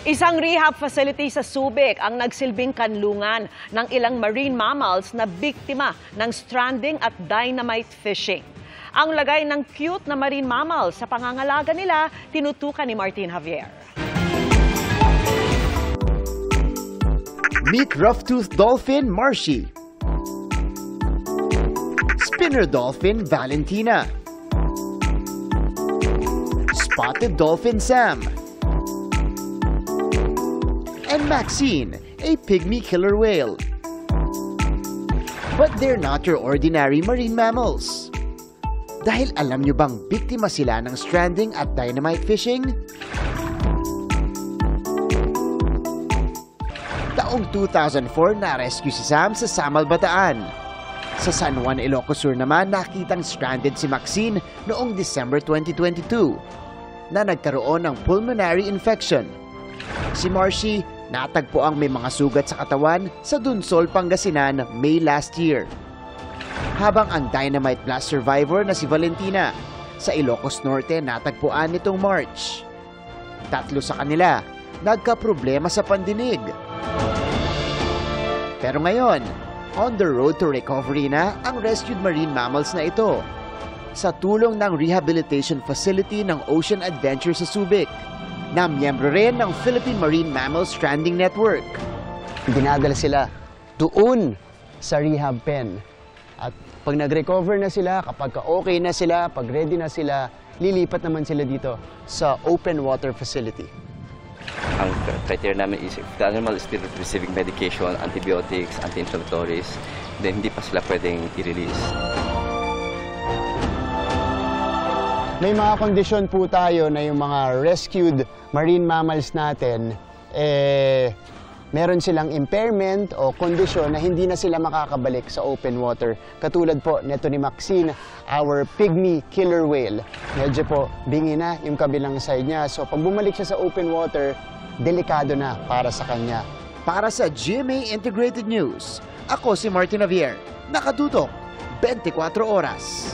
Isang rehab facility sa Subic ang nagsilbing kanlungan ng ilang marine mammals na biktima ng stranding at dynamite fishing. Ang lagay ng cute na marine mammals sa pangangalaga nila, tinutukan ni Martin Javier. Meet rough-toothed dolphin Marshy, spinner dolphin Valentina, spotted dolphin Sam, and Maxine, a pygmy killer whale. But they're not your ordinary marine mammals. Dahil alam nyo bang biktima sila ng stranding at dynamite fishing? Taong 2004 na-rescue si Sam sa Samal, Bataan. Sa San Juan, Ilocos Sur naman nakitang stranded si Maxine noong December 2022 na nagkaroon ng pulmonary infection. Si Marshy natagpo ang may mga sugat sa katawan sa Dunsol, Pangasinan, May last year. Habang ang dynamite blast survivor na si Valentina sa Ilocos Norte natagpuan nitong March. Tatlo sa kanila nagka-problema sa pandinig. Pero ngayon, on the road to recovery na ang rescued marine mammals na ito sa tulong ng rehabilitation facility ng Ocean Adventure sa Subic, na miyembro rin ng Philippine Marine Mammal Stranding Network. Dinadala sila doon sa rehab pen. At pag nag-recover na sila, kapag okay na sila, pag ready na sila, lilipat naman sila dito sa open water facility. Ang criteria namin is if the animal is still receiving medication, antibiotics, anti-inflammatories, then hindi pa sila pwedeng i-release. May mga kondisyon po tayo na yung mga rescued marine mammals natin, meron silang impairment o kondisyon na hindi na sila makakabalik sa open water. Katulad po neto ni Maxine, our pygmy killer whale. Medyo po bingi na yung kabilang side niya. So pag bumalik siya sa open water, delikado na para sa kanya. Para sa GMA Integrated News, ako si Martin Javier. Nakatutok 24 oras.